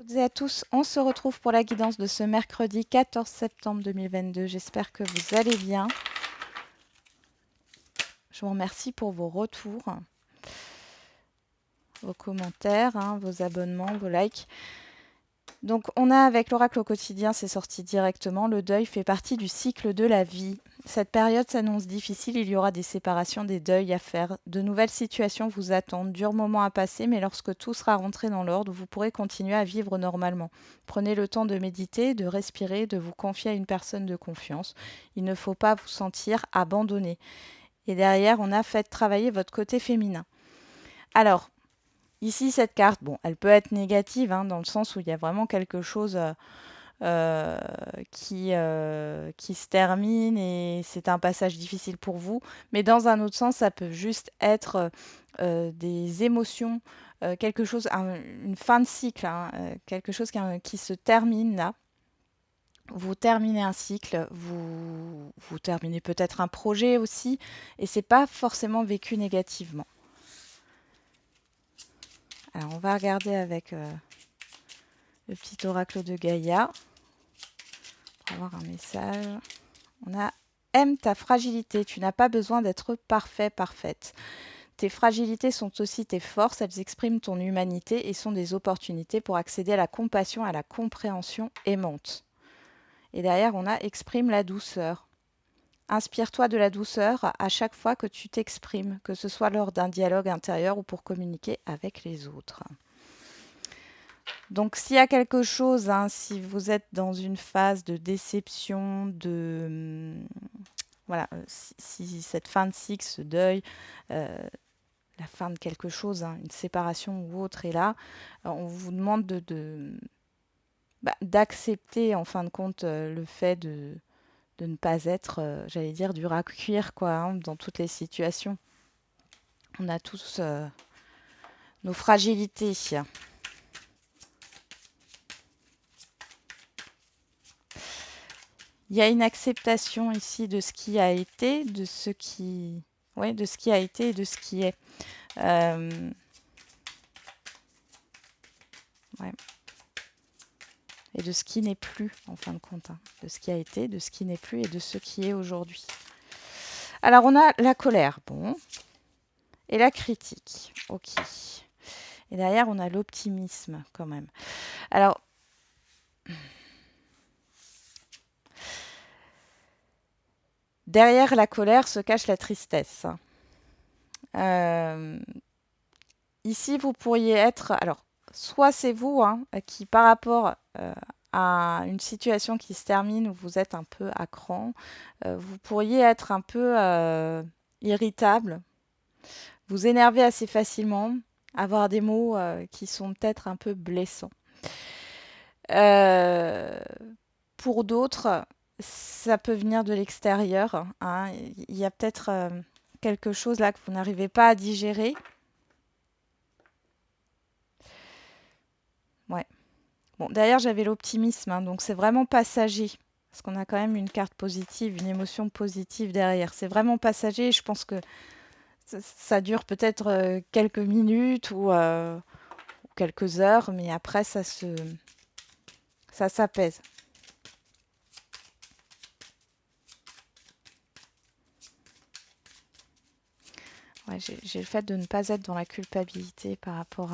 Toutes et à tous, on se retrouve pour la guidance de ce mercredi 14 septembre 2022. J'espère que vous allez bien. Je vous remercie pour vos retours, vos commentaires, vos abonnements, vos likes. Donc on a avec l'oracle au quotidien, c'est sorti directement, le deuil fait partie du cycle de la vie. Cette période s'annonce difficile, il y aura des séparations, des deuils à faire. De nouvelles situations vous attendent, durs moments à passer, mais lorsque tout sera rentré dans l'ordre, vous pourrez continuer à vivre normalement. Prenez le temps de méditer, de respirer, de vous confier à une personne de confiance. Il ne faut pas vous sentir abandonné. Et derrière, on a fait travailler votre côté féminin. Alors, ici, cette carte, bon, elle peut être négative, dans le sens où il y a vraiment quelque chose euh, qui se termine et c'est un passage difficile pour vous. Mais dans un autre sens, ça peut juste être des émotions, quelque chose, une fin de cycle, quelque chose qui se termine là. Vous terminez un cycle, vous terminez peut-être un projet aussi, et c'est pas forcément vécu négativement. Alors on va regarder avec le petit oracle de Gaïa pour avoir un message. On a aime ta fragilité, tu n'as pas besoin d'être parfait, parfaite. Tes fragilités sont aussi tes forces, elles expriment ton humanité et sont des opportunités pour accéder à la compassion, à la compréhension aimante. Et derrière, on a exprime la douceur. Inspire-toi de la douceur à chaque fois que tu t'exprimes, que ce soit lors d'un dialogue intérieur ou pour communiquer avec les autres. Donc s'il y a quelque chose, si vous êtes dans une phase de déception, voilà, si cette fin de cycle, ce deuil, la fin de quelque chose, une séparation ou autre est là, on vous demande d'accepter en fin de compte le fait de ne pas être, j'allais dire, dur à cuire, quoi, dans toutes les situations. On a tous nos fragilités. Il y a une acceptation ici de ce qui a été, de ce qui, ouais, de ce qui a été et de ce qui est. Ouais. Et de ce qui n'est plus, en fin de compte. De ce qui a été, de ce qui n'est plus et de ce qui est aujourd'hui. Alors, on a la colère, bon, et la critique, ok. Et derrière, on a l'optimisme, quand même. Alors, derrière la colère se cache la tristesse. Euh, Ici, vous pourriez être, alors, soit c'est vous qui, par rapport à une situation qui se termine où vous êtes un peu à cran, vous pourriez être un peu irritable, vous énerver assez facilement, avoir des mots qui sont peut-être un peu blessants. Euh, pour d'autres, ça peut venir de l'extérieur. Il y a peut-être quelque chose là que vous n'arrivez pas à digérer. Ouais. Bon, derrière, j'avais l'optimisme, donc c'est vraiment passager. Parce qu'on a quand même une carte positive, une émotion positive derrière. C'est vraiment passager. Je pense que ça dure peut-être quelques minutes ou quelques heures, mais après, ça s'apaise. Ouais, j'ai le fait de ne pas être dans la culpabilité par rapport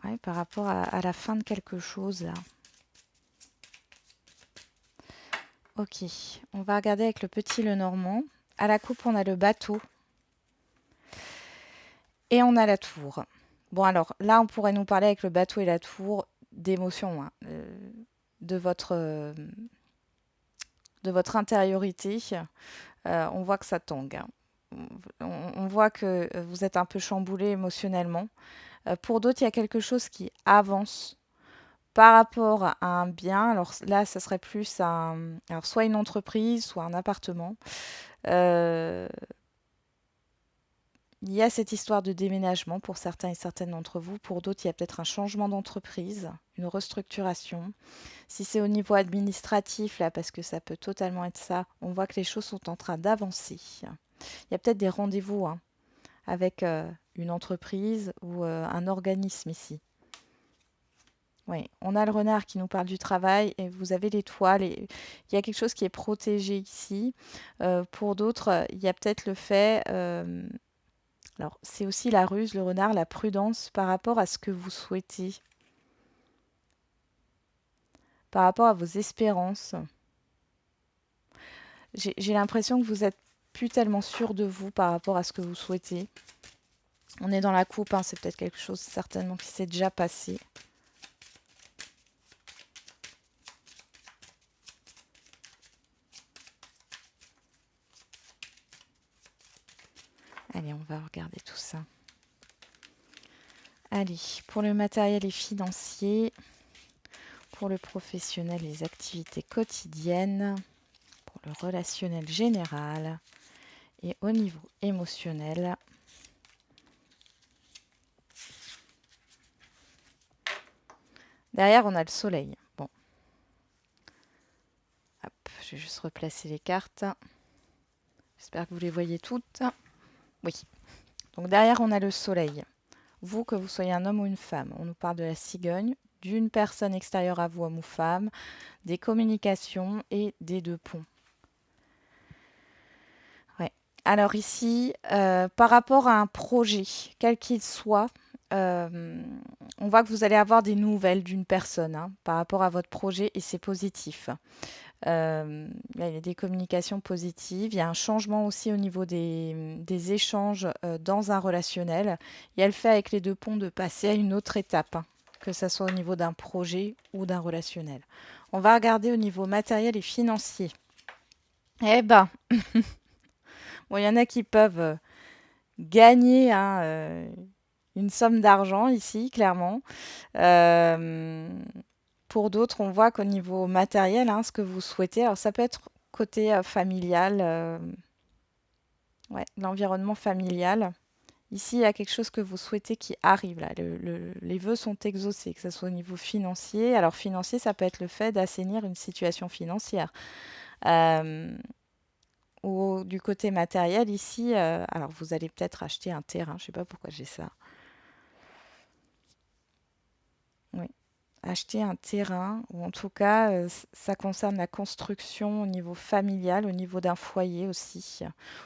ouais, par rapport à la fin de quelque chose là. Ok, on va regarder avec le petit Lenormand. À la coupe, on a le bateau et on a la tour. Bon, alors là, on pourrait nous parler avec le bateau et la tour d'émotions, de de votre intériorité. On voit que ça tangue. On voit que vous êtes un peu chamboulé émotionnellement. Pour d'autres, il y a quelque chose qui avance par rapport à un bien. Alors là, ça serait plus alors soit une entreprise, soit un appartement. Euh, Il y a cette histoire de déménagement pour certains et certaines d'entre vous. Pour d'autres, il y a peut-être un changement d'entreprise, une restructuration. Si c'est au niveau administratif, là, parce que ça peut totalement être ça, on voit que les choses sont en train d'avancer. Il y a peut-être des rendez-vous avec une entreprise ou un organisme ici. Oui, on a le renard qui nous parle du travail et vous avez l'étoile. Et il y a quelque chose qui est protégé ici. Pour d'autres, il y a peut-être le fait. Alors, c'est aussi la ruse, le renard, la prudence par rapport à ce que vous souhaitez, par rapport à vos espérances. J'ai l'impression que vous êtes plus tellement sûr de vous par rapport à ce que vous souhaitez. On est dans la coupe, hein, c'est peut-être quelque chose certainement qui s'est déjà passé. Allez, on va regarder tout ça. Allez, pour le matériel et financier, pour le professionnel, les activités quotidiennes, pour le relationnel général et au niveau émotionnel. Derrière, on a le soleil. Bon. Hop, je vais juste replacer les cartes. J'espère que vous les voyez toutes. Oui. Donc derrière, on a le soleil. Vous, que vous soyez un homme ou une femme, on nous parle de la cigogne, d'une personne extérieure à vous, homme ou femme, des communications et des deux ponts. Ouais. Alors ici, par rapport à un projet, quel qu'il soit, on voit que vous allez avoir des nouvelles d'une personne hein, par rapport à votre projet et c'est positif. Il y a des communications positives. Il y a un changement aussi au niveau des échanges dans un relationnel. Il y a le fait avec les deux ponts de passer à une autre étape, hein, que ce soit au niveau d'un projet ou d'un relationnel. On va regarder au niveau matériel et financier. Eh ben, bon, il y en a qui peuvent gagner hein, une somme d'argent ici, clairement. Euh, Pour d'autres, on voit qu'au niveau matériel, hein, ce que vous souhaitez, alors ça peut être côté familial, ouais, l'environnement familial. Ici, il y a quelque chose que vous souhaitez qui arrive là. Les vœux sont exaucés, que ce soit au niveau financier. Alors financier, ça peut être le fait d'assainir une situation financière. Euh, ou du côté matériel, ici, alors vous allez peut-être acheter un terrain. Je ne sais pas pourquoi j'ai ça. Oui. Acheter un terrain, ou en tout cas, ça concerne la construction au niveau familial, au niveau d'un foyer aussi.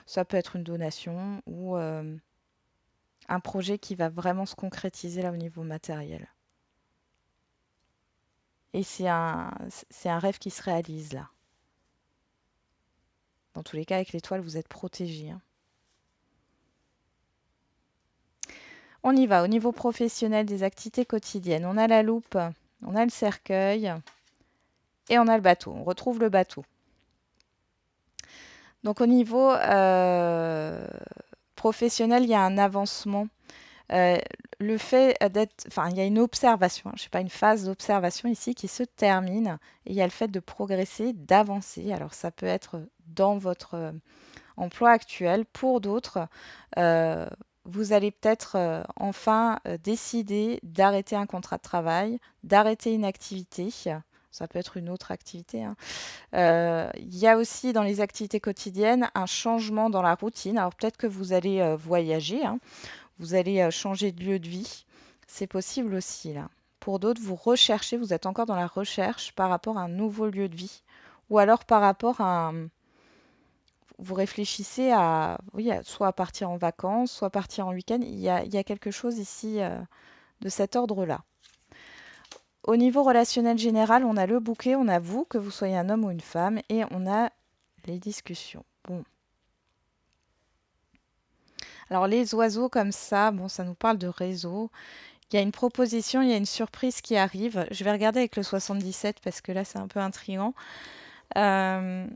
Ça peut être une donation ou un projet qui va vraiment se concrétiser là au niveau matériel. Et c'est un rêve qui se réalise là. Dans tous les cas, avec l'étoile, vous êtes protégé. Hein. On y va. Au niveau professionnel des activités quotidiennes, on a la loupe, on a le cercueil et on a le bateau. On retrouve le bateau. Donc au niveau professionnel, il y a un avancement. Euh, le fait d'être, enfin, il y a une observation, je sais pas, une phase d'observation ici qui se termine et il y a le fait de progresser, d'avancer. Alors ça peut être dans votre emploi actuel. Pour d'autres, euh, vous allez peut-être enfin décider d'arrêter un contrat de travail, d'arrêter une activité. Ça peut être une autre activité. Hein. Il y a aussi dans les activités quotidiennes un changement dans la routine. Alors peut-être que vous allez voyager, hein, vous allez changer de lieu de vie. C'est possible aussi là. Pour d'autres, vous recherchez, vous êtes encore dans la recherche par rapport à un nouveau lieu de vie. Ou alors par rapport à vous réfléchissez à, oui, soit à partir en vacances, soit partir en week-end. Il y a quelque chose ici de cet ordre-là. Au niveau relationnel général, on a le bouquet, on a vous, que vous soyez un homme ou une femme, et on a les discussions. Bon. Alors les oiseaux comme ça, bon, ça nous parle de réseau. Il y a une proposition, il y a une surprise qui arrive. Je vais regarder avec le 77 parce que là c'est un peu intriguant. Euh,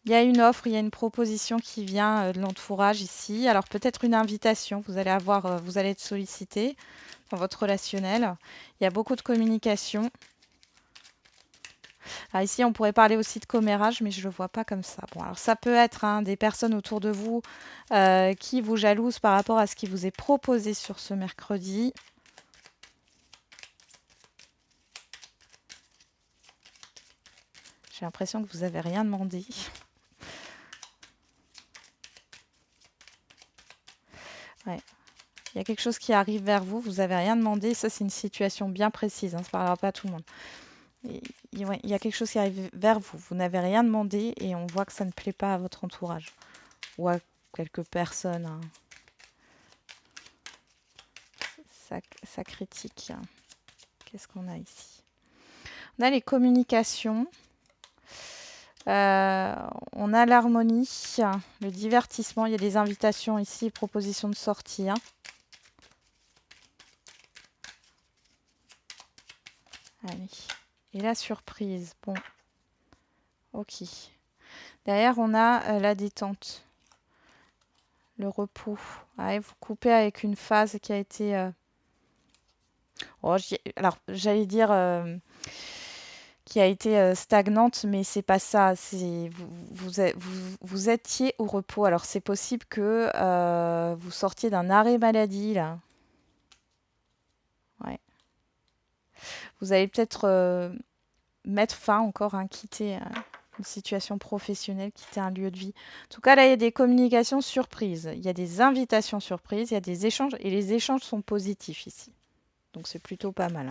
il y a une offre, il y a une proposition qui vient de l'entourage ici. Alors peut-être une invitation. Vous allez avoir, vous allez être sollicité dans votre relationnel. Il y a beaucoup de communication. Alors ici, on pourrait parler aussi de commérage, mais je ne le vois pas comme ça. Bon, alors ça peut être hein, des personnes autour de vous qui vous jalousent par rapport à ce qui vous est proposé sur ce mercredi. J'ai l'impression que vous n'avez rien demandé. Ouais. Il y a quelque chose qui arrive vers vous, vous n'avez rien demandé. Ça, c'est une situation bien précise, hein, ça ne parlera pas à tout le monde. Ouais, il y a quelque chose qui arrive vers vous, vous n'avez rien demandé et on voit que ça ne plaît pas à votre entourage ou à quelques personnes, hein. Ça critique. Qu'est-ce qu'on a ici? On a les communications. On a l'harmonie, le divertissement. Il y a des invitations ici, propositions de sortie, hein. Allez. Et la surprise. Bon. Ok. Derrière, on a la détente, le repos. Ouais, vous coupez avec une phase qui a été... Oh, alors, j'allais dire qui a été stagnante, mais c'est pas ça. Vous étiez au repos. Alors, c'est possible que vous sortiez d'un arrêt maladie, là. Ouais. Vous allez peut-être mettre fin encore, hein, quitter une situation professionnelle, quitter un lieu de vie. En tout cas, là, il y a des communications surprises. Il y a des invitations surprises, il y a des échanges, et les échanges sont positifs ici. Donc, c'est plutôt pas mal.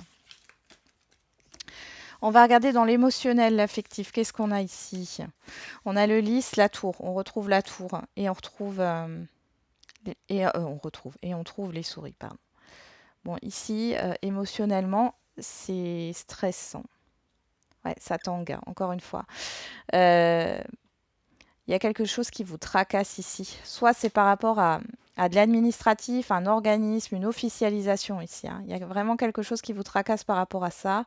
On va regarder dans l'émotionnel, l'affectif. Qu'est-ce qu'on a ici? On a le lys, la tour. On retrouve la tour et on retrouve on trouve les souris, pardon. Bon, ici, émotionnellement, c'est stressant. Ouais, ça tangue, encore une fois. Euh, Il y a quelque chose qui vous tracasse ici. Soit c'est par rapport à de l'administratif, un organisme, une officialisation ici, hein. Il y a vraiment quelque chose qui vous tracasse par rapport à ça.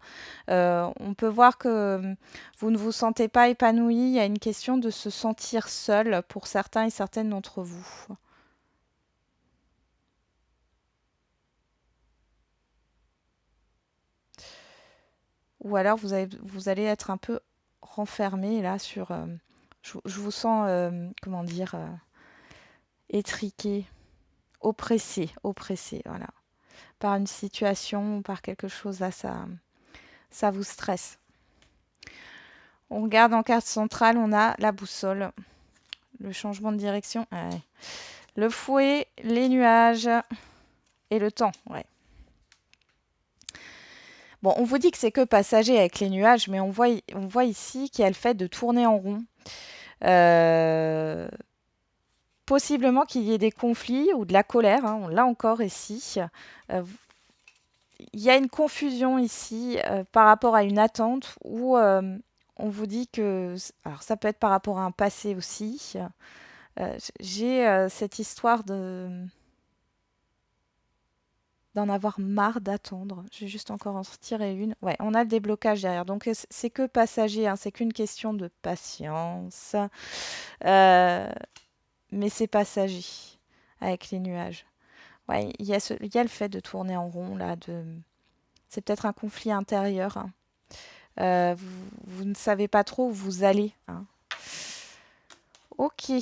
On peut voir que vous ne vous sentez pas épanoui. Il y a une question de se sentir seul pour certains et certaines d'entre vous. Ou alors vous allez être un peu renfermé là sur... je vous sens, comment dire, étriqué, oppressé, voilà. Par une situation, par quelque chose là, ça vous stresse. On regarde en carte centrale, on a la boussole, le changement de direction, ouais. Le fouet, les nuages et le temps, ouais. Bon, on vous dit que c'est que passager avec les nuages, mais on voit ici qu'il y a le fait de tourner en rond. Euh, Possiblement qu'il y ait des conflits ou de la colère, hein, on l'a encore ici. Euh, il y a une confusion ici par rapport à une attente où on vous dit que... Alors ça peut être par rapport à un passé aussi. J'ai cette histoire d'en avoir marre d'attendre. Je vais juste encore en retirer une. Ouais, on a le déblocage derrière. Donc c'est que passager, hein, c'est qu'une question de patience. Euh, mais c'est passager avec les nuages. Ouais, il y a le fait de tourner en rond là. C'est peut-être un conflit intérieur, hein. Vous ne savez pas trop où vous allez, hein. Ok.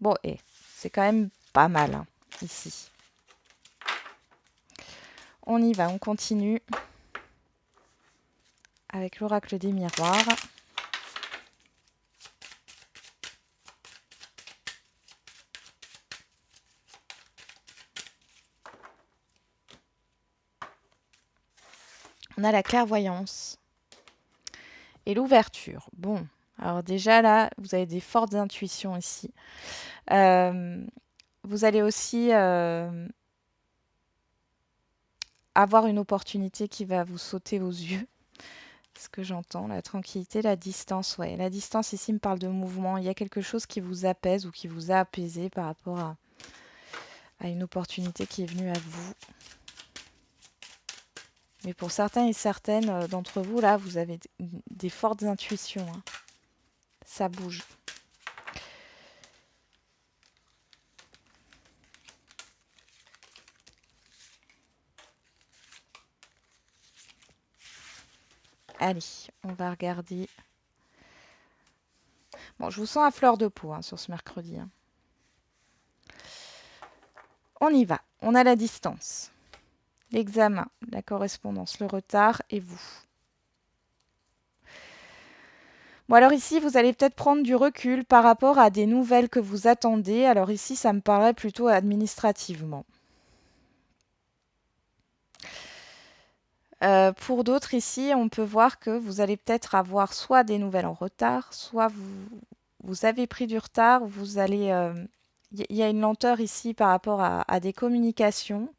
Bon, et c'est quand même pas mal, hein, ici. On y va, on continue avec l'oracle des miroirs. On a la clairvoyance et l'ouverture. Bon, alors déjà là, vous avez des fortes intuitions ici. Vous allez aussi avoir une opportunité qui va vous sauter aux yeux. Ce que j'entends, la tranquillité, la distance. Ouais, la distance ici me parle de mouvement. Il y a quelque chose qui vous apaise ou qui vous a apaisé par rapport à une opportunité qui est venue à vous. Mais pour certains et certaines d'entre vous, là, vous avez des fortes intuitions, hein. Ça bouge. Allez, on va regarder. Bon, je vous sens à fleur de peau, hein, sur ce mercredi, hein. On y va. On a la distance, l'examen, la correspondance, le retard et vous. Bon, alors ici, vous allez peut-être prendre du recul par rapport à des nouvelles que vous attendez. Alors ici, ça me paraît plutôt administrativement. Pour d'autres ici, on peut voir que vous allez peut-être avoir soit des nouvelles en retard, soit vous avez pris du retard, vous allez... Il y a une lenteur ici par rapport à des communications.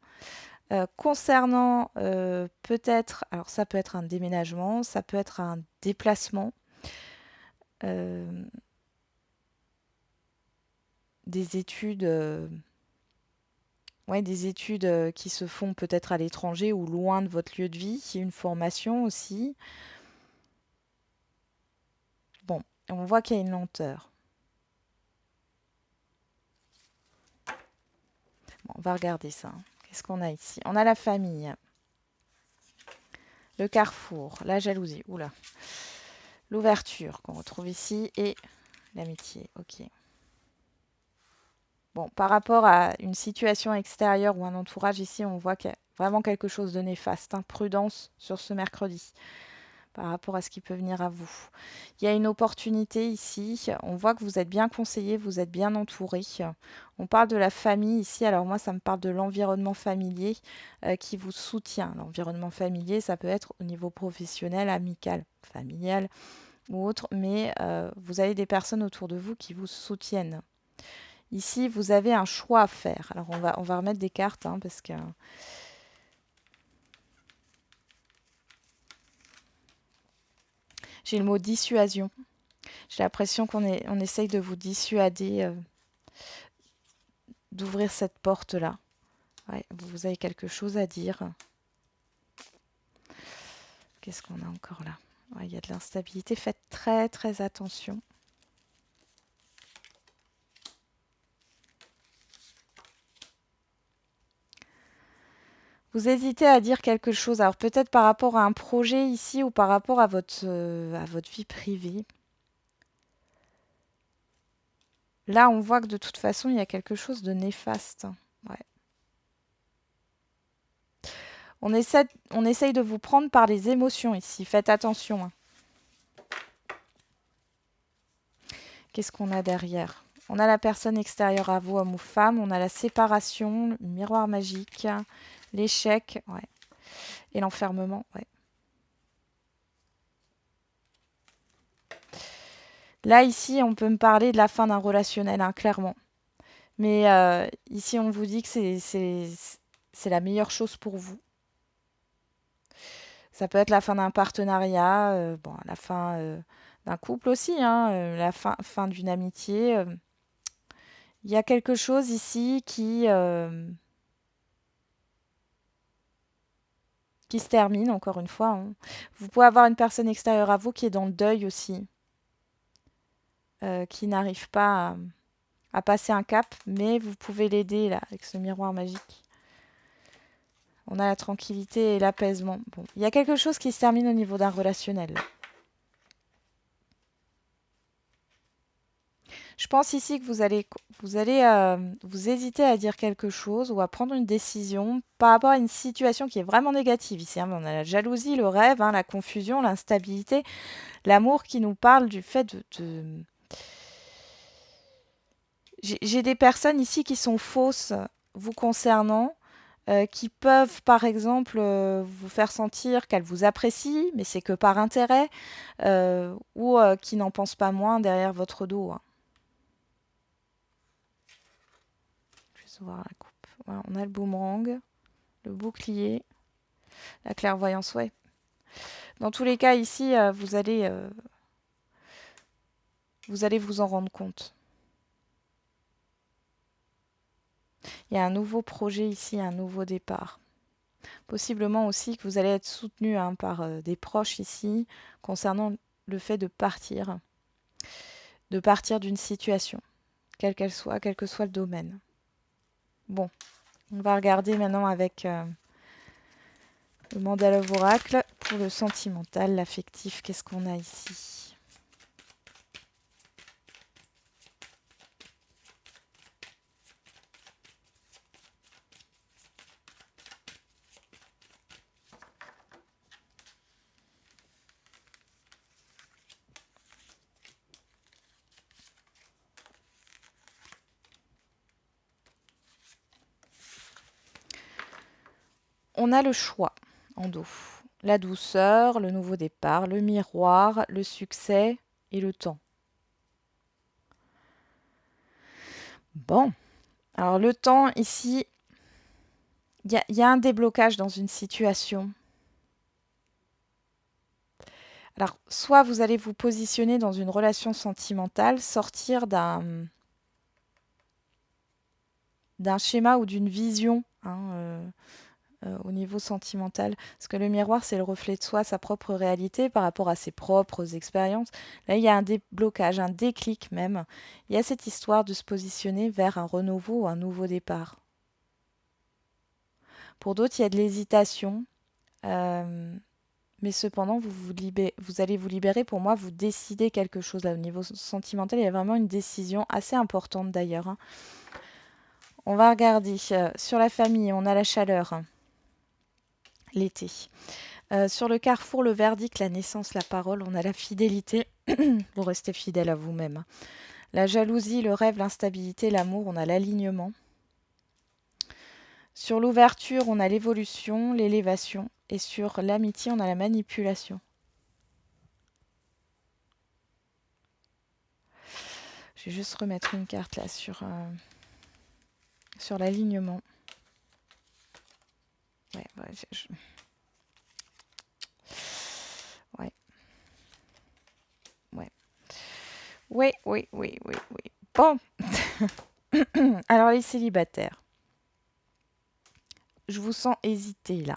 Concernant peut-être, alors ça peut être un déménagement, ça peut être un déplacement, euh, des études, ouais, des études qui se font peut-être à l'étranger ou loin de votre lieu de vie, une formation aussi. Bon, on voit qu'il y a une lenteur. Bon, on va regarder ça, hein. Qu'est-ce qu'on a ici? On a la famille, le carrefour, la jalousie, oula, l'ouverture qu'on retrouve ici et l'amitié. Ok. Bon, par rapport à une situation extérieure ou un entourage, ici, on voit qu'il y a vraiment quelque chose de néfaste, hein. Prudence sur ce mercredi par rapport à ce qui peut venir à vous. Il y a une opportunité ici. On voit que vous êtes bien conseillé, vous êtes bien entouré. On parle de la famille ici. Alors moi, ça me parle de l'environnement familier qui vous soutient. L'environnement familier, ça peut être au niveau professionnel, amical, familial ou autre, mais vous avez des personnes autour de vous qui vous soutiennent. Ici, vous avez un choix à faire. Alors, on va remettre des cartes, hein, parce que j'ai le mot dissuasion. J'ai l'impression on essaye de vous dissuader d'ouvrir cette porte-là. Ouais, vous avez quelque chose à dire. Qu'est-ce qu'on a encore là? Ouais, il y a de l'instabilité. Faites très, très attention. Vous hésitez à dire quelque chose. Alors, peut-être par rapport à un projet ici ou par rapport à votre vie privée. Là, on voit que de toute façon, il y a quelque chose de néfaste. Ouais. On essaye de vous prendre par les émotions ici. Faites attention, hein. Qu'est-ce qu'on a derrière? On a la personne extérieure à vous, homme ou femme. On a la séparation, le miroir magique, l'échec, ouais, et l'enfermement. Ouais. Là, ici, on peut me parler de la fin d'un relationnel, hein, clairement. Mais ici, on vous dit que c'est la meilleure chose pour vous. Ça peut être la fin d'un partenariat, bon, la fin d'un couple aussi, hein, la fin d'une amitié. Il y a quelque chose ici qui se termine, encore une fois, hein. Vous pouvez avoir une personne extérieure à vous qui est dans le deuil aussi, qui n'arrive pas à passer un cap, mais vous pouvez l'aider là avec ce miroir magique. On a la tranquillité et l'apaisement. Bon, il y a quelque chose qui se termine au niveau d'un relationnel. Je pense ici que vous hésiter à dire quelque chose ou à prendre une décision par rapport à une situation qui est vraiment négative ici, hein. On a la jalousie, le rêve, hein, la confusion, l'instabilité, l'amour qui nous parle du fait de... J'ai des personnes ici qui sont fausses vous concernant, qui peuvent par exemple vous faire sentir qu'elles vous apprécient, mais c'est que par intérêt, ou qui n'en pensent pas moins derrière votre dos, hein. Je vais voir la coupe. Voilà, on a le boomerang, le bouclier, la clairvoyance, ouais. Dans tous les cas, ici, vous allez vous en rendre compte. Il y a un nouveau projet ici, un nouveau départ. Possiblement aussi que vous allez être soutenu, hein, par des proches ici concernant le fait de partir d'une situation, quelle qu'elle soit, quel que soit le domaine. Bon, on va regarder maintenant avec le mandala oracle pour le sentimental, l'affectif. Qu'est-ce qu'on a ici? on a le choix en dos. La douceur, le nouveau départ, le miroir, le succès et le temps. Bon, alors le temps ici, il y a un déblocage dans une situation. Alors, soit vous allez vous positionner dans une relation sentimentale, sortir d'un schéma ou d'une vision au niveau sentimental. Parce que le miroir, c'est le reflet de soi, sa propre réalité par rapport à ses propres expériences. Là, il y a un déblocage, un déclic même. Il y a cette histoire de se positionner vers un renouveau ou un nouveau départ. Pour d'autres, il y a de l'hésitation. Mais cependant, vous allez vous libérer. Pour moi, vous décidez quelque chose là au niveau sentimental. Il y a vraiment une décision assez importante d'ailleurs, hein. On va regarder sur la famille, on a la chaleur, hein, l'été. Sur le carrefour, le verdict, la naissance, la parole, on a la fidélité. Vous restez fidèle à vous-même. La jalousie, le rêve, l'instabilité, l'amour, on a l'alignement. Sur l'ouverture, on a l'évolution, l'élévation. Et sur l'amitié, on a la manipulation. Je vais juste remettre une carte là sur l'alignement. Ouais, ouais, ouais. Oui, oui, oui, oui, oui. Bon. Alors les célibataires, je vous sens hésiter là.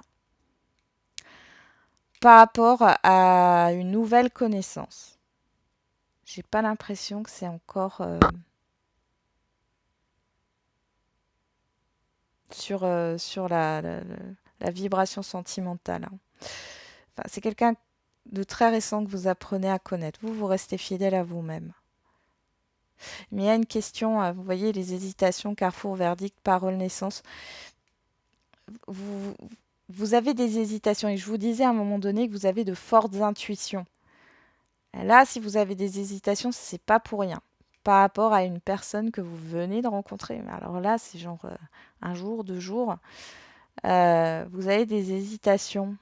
Par rapport à une nouvelle connaissance. J'ai pas l'impression que c'est encore sur la vibration sentimentale, hein. Enfin, c'est quelqu'un de très récent que vous apprenez à connaître. Vous restez fidèle à vous-même. Mais il y a une question, vous voyez, les hésitations, carrefour, verdict, parole, naissance. Vous, vous avez des hésitations et je vous disais à un moment donné que vous avez de fortes intuitions. Là, si vous avez des hésitations, c'est pas pour rien. Par rapport à une personne que vous venez de rencontrer. Alors là, c'est genre un jour, 2 jours. Vous avez des hésitations.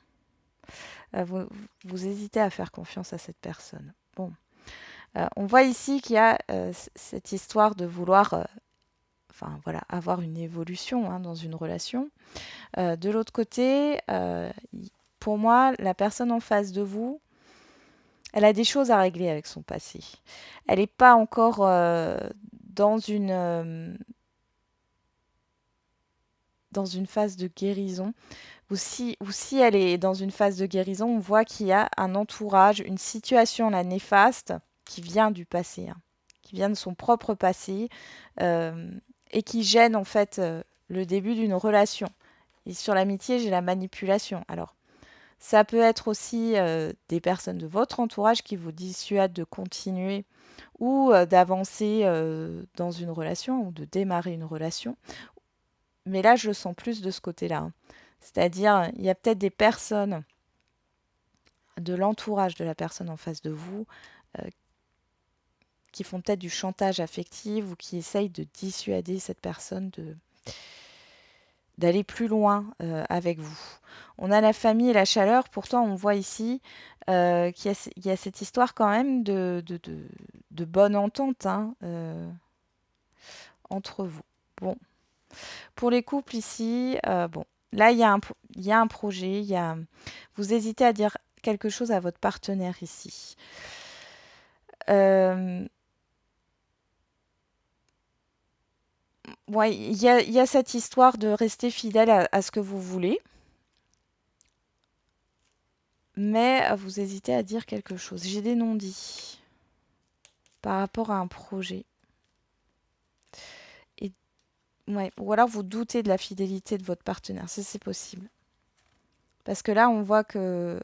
Vous hésitez à faire confiance à cette personne. Bon. On voit ici qu'il y a cette histoire de vouloir enfin, voilà, avoir une évolution, hein, dans une relation. De l'autre côté, pour moi, la personne en face de vous, elle a des choses à régler avec son passé. Elle n'est pas encore dans une phase de guérison. Ou si elle est dans une phase de guérison, on voit qu'il y a un entourage, une situation là, néfaste qui vient du passé, hein, qui vient de son propre passé euh, et qui gêne en fait le début d'une relation. Et sur l'amitié, j'ai la manipulation. Alors, ça peut être aussi des personnes de votre entourage qui vous dissuadent de continuer ou d'avancer dans une relation ou de démarrer une relation. Mais là, je le sens plus de ce côté-là, hein. C'est-à-dire, il y a peut-être des personnes de l'entourage de la personne en face de vous euh, qui font peut-être du chantage affectif ou qui essayent de dissuader cette personne d'aller plus loin avec vous. On a la famille et la chaleur, pourtant on voit ici qu'il y a cette histoire quand même de bonne entente, hein, entre vous. Bon, pour les couples ici, bon, là il y a un projet, vous hésitez à dire quelque chose à votre partenaire ici. Euh, ouais, il y a cette histoire de rester fidèle à ce que vous voulez. Mais vous hésitez à dire quelque chose. J'ai des non-dits par rapport à un projet. Et, ouais, ou alors vous doutez de la fidélité de votre partenaire. Ça, c'est possible. Parce que là, on voit que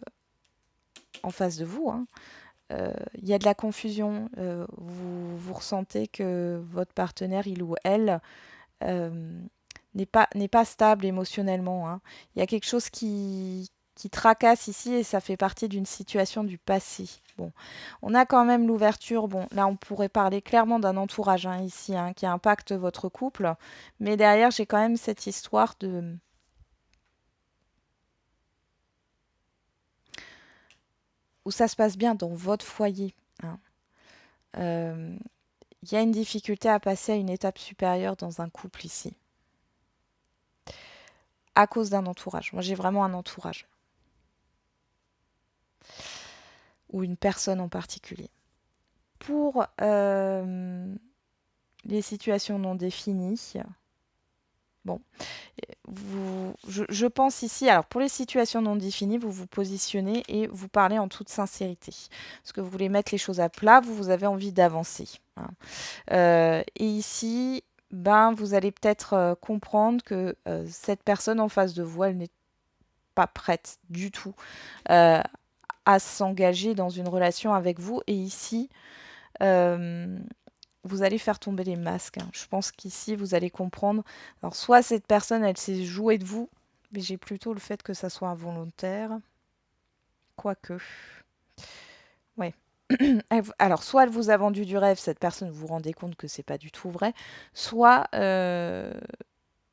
en face de vous, hein, il y a de la confusion. Vous ressentez que votre partenaire, il ou elle, euh, n'est pas stable émotionnellement, hein. Il y a quelque chose qui tracasse ici et ça fait partie d'une situation du passé. Bon, on a quand même l'ouverture. Bon, là, on pourrait parler clairement d'un entourage, hein, ici, hein, qui impacte votre couple. Mais derrière, j'ai quand même cette histoire où ça se passe bien dans votre foyer, hein. Il y a une difficulté à passer à une étape supérieure dans un couple ici, à cause d'un entourage. Moi, j'ai vraiment un entourage, ou une personne en particulier. Pour les situations non définies, bon, je pense ici, alors pour les situations non définies, vous vous positionnez et vous parlez en toute sincérité. Parce que vous voulez mettre les choses à plat, vous avez envie d'avancer, hein. Et ici, ben, vous allez peut-être comprendre que cette personne en face de vous, elle n'est pas prête du tout euh, à s'engager dans une relation avec vous. Et ici, euh, vous allez faire tomber les masques, hein. Je pense qu'ici, vous allez comprendre. Alors, soit cette personne, elle s'est jouée de vous, mais j'ai plutôt le fait que ça soit involontaire. Quoique. Ouais. Alors, soit elle vous a vendu du rêve, cette personne, vous vous rendez compte que c'est pas du tout vrai, soit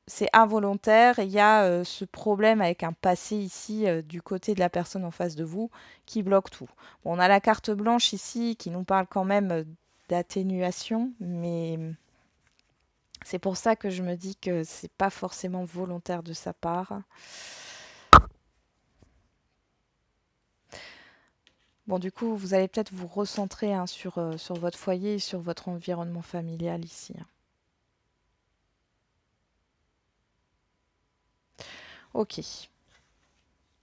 c'est involontaire et il y a ce problème avec un passé ici du côté de la personne en face de vous qui bloque tout. Bon, on a la carte blanche ici qui nous parle quand même d'atténuation, mais c'est pour ça que je me dis que c'est pas forcément volontaire de sa part. Bon, du coup, vous allez peut-être vous recentrer, hein, sur votre foyer et sur votre environnement familial ici, hein. Ok.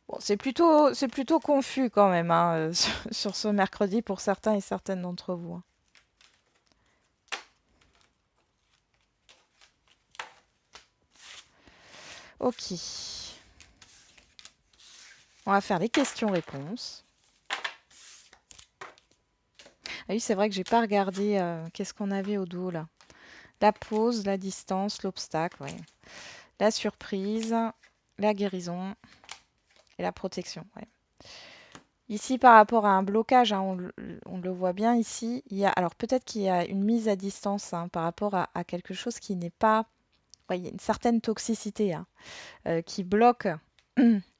Bon, c'est plutôt confus quand même, hein, sur ce mercredi pour certains et certaines d'entre vous, hein. Ok. On va faire les questions-réponses. Ah oui, c'est vrai que j'ai pas regardé qu'est-ce qu'on avait au dos là. La pause, la distance, l'obstacle, ouais. La surprise, la guérison et la protection, ouais. Ici, par rapport à un blocage, hein, on le voit bien ici, il y a, alors peut-être qu'il y a une mise à distance, hein, par rapport à quelque chose qui n'est pas, ouais, il y a une certaine toxicité, hein, qui bloque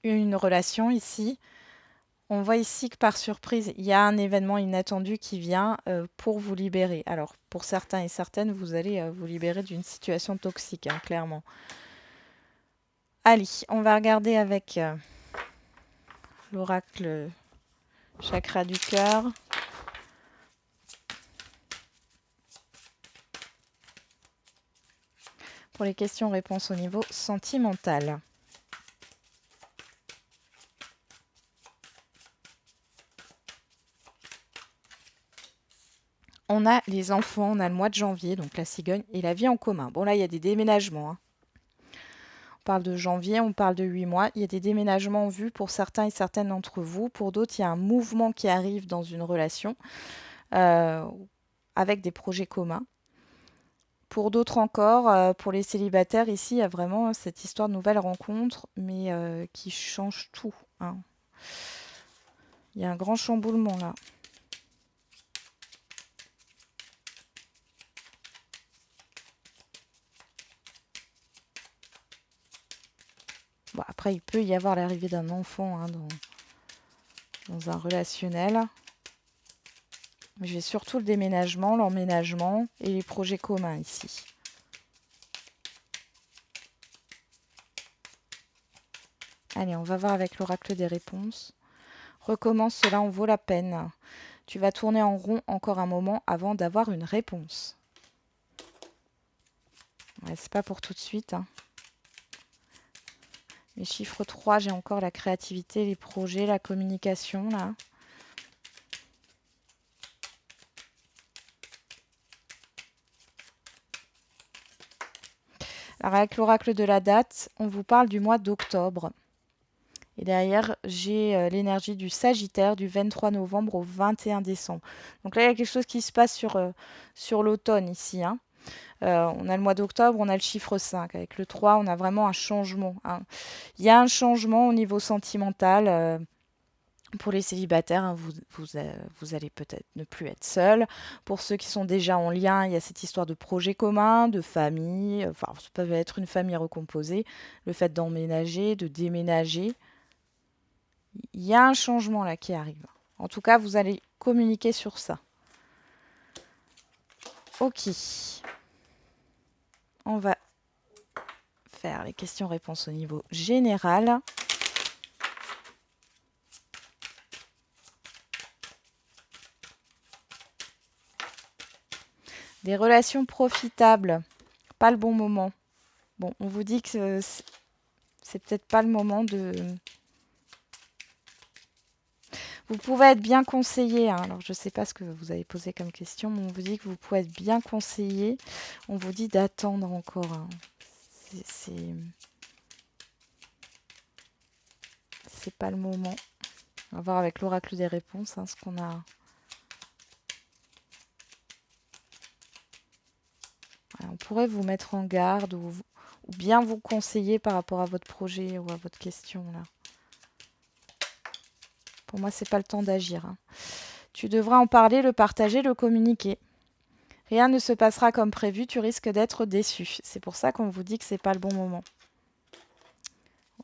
une relation ici. On voit ici que par surprise, il y a un événement inattendu qui vient pour vous libérer. Alors, pour certains et certaines, vous allez vous libérer d'une situation toxique, hein, clairement. Allez, on va regarder avec l'oracle chakra du cœur. Pour les questions-réponses au niveau sentimental. On a les enfants, on a le mois de janvier, donc la cigogne, et la vie en commun. Bon, là, il y a des déménagements, hein. On parle de janvier, on parle de 8 mois. Il y a des déménagements en vue pour certains et certaines d'entre vous. Pour d'autres, il y a un mouvement qui arrive dans une relation euh, avec des projets communs. Pour d'autres encore, pour les célibataires, ici, il y a vraiment cette histoire de nouvelles rencontres, mais qui change tout, hein. Il y a un grand chamboulement là. Bon, après, il peut y avoir l'arrivée d'un enfant, hein, dans un relationnel. Mais j'ai surtout le déménagement, l'emménagement et les projets communs ici. Allez, on va voir avec l'oracle des réponses. Recommence, cela en vaut la peine. Tu vas tourner en rond encore un moment avant d'avoir une réponse. Ouais, c'est pas pour tout de suite, hein. Les chiffres 3, j'ai encore la créativité, les projets, la communication, là. Alors, avec l'oracle de la date, on vous parle du mois d'octobre. Et derrière, j'ai l'énergie du Sagittaire du 23 novembre au 21 décembre. Donc là, il y a quelque chose qui se passe sur l'automne ici, hein. On a le mois d'octobre, on a le chiffre 5. Avec le 3, on a vraiment un changement, hein. Il y a un changement au niveau sentimental. Pour les célibataires, hein, vous allez peut-être ne plus être seul. Pour ceux qui sont déjà en lien, il y a cette histoire de projet commun, de famille. Enfin, ça peut être une famille recomposée. Le fait d'emménager, de déménager. Il y a un changement là qui arrive. En tout cas, vous allez communiquer sur ça. Ok. On va faire les questions-réponses au niveau général. Des relations profitables, pas le bon moment. Bon, on vous dit que c'est peut-être pas le moment de... Vous pouvez être bien conseillé. Hein. Alors, je ne sais pas ce que vous avez posé comme question, mais on vous dit que vous pouvez être bien conseillé. On vous dit d'attendre encore. Hein. C'est pas le moment. On va voir avec l'oracle des réponses hein, ce qu'on a. Ouais, on pourrait vous mettre en garde ou bien vous conseiller par rapport à votre projet ou à votre question là. Pour moi, c'est pas le temps d'agir. Hein. Tu devras en parler, le partager, le communiquer. Rien ne se passera comme prévu, tu risques d'être déçu. C'est pour ça qu'on vous dit que c'est pas le bon moment.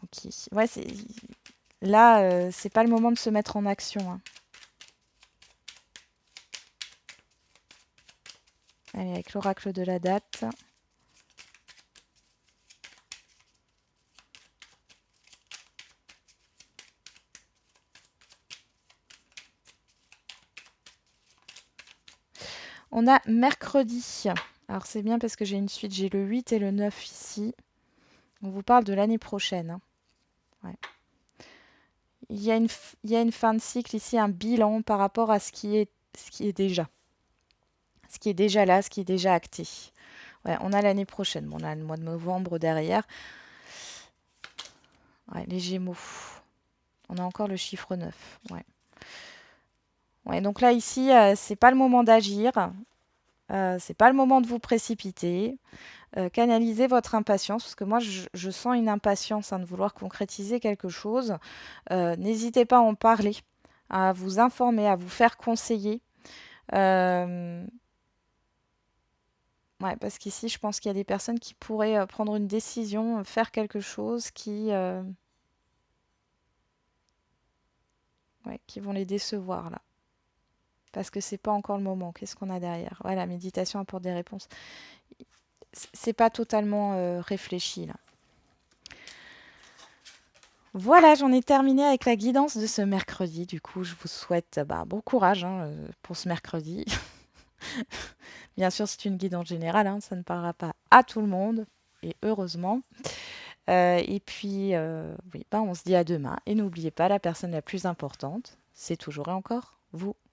Ok. Ouais, là, c'est pas le moment de se mettre en action. Hein. Allez, avec l'oracle de la date. On a mercredi. Alors c'est bien parce que j'ai une suite, j'ai le 8 et le 9 ici. On vous parle de l'année prochaine. Hein. Ouais. Il y a une fin de cycle ici, un bilan par rapport à ce qui est déjà. Ce qui est déjà là, ce qui est déjà acté. Ouais, on a l'année prochaine. Bon, on a le mois de novembre derrière. Ouais, les Gémeaux. On a encore le chiffre 9. Ouais. Ouais, donc là, ici, c'est pas le moment d'agir. C'est pas le moment de vous précipiter. Canalisez votre impatience, parce que moi, je sens une impatience hein, de vouloir concrétiser quelque chose. N'hésitez pas à en parler, à vous informer, à vous faire conseiller. Euh, ouais, parce qu'ici, je pense qu'il y a des personnes qui pourraient prendre une décision, faire quelque chose qui vont les décevoir là. Parce que c'est pas encore le moment. Qu'est-ce qu'on a derrière? Ouais, la méditation apporte des réponses. C'est pas totalement réfléchi là. Voilà, j'en ai terminé avec la guidance de ce mercredi. Du coup, je vous souhaite bon courage hein, pour ce mercredi. Bien sûr, c'est une guidance générale, hein, ça ne parlera pas à tout le monde, et heureusement. Et puis, oui, on se dit à demain. Et n'oubliez pas, la personne la plus importante, c'est toujours et encore vous.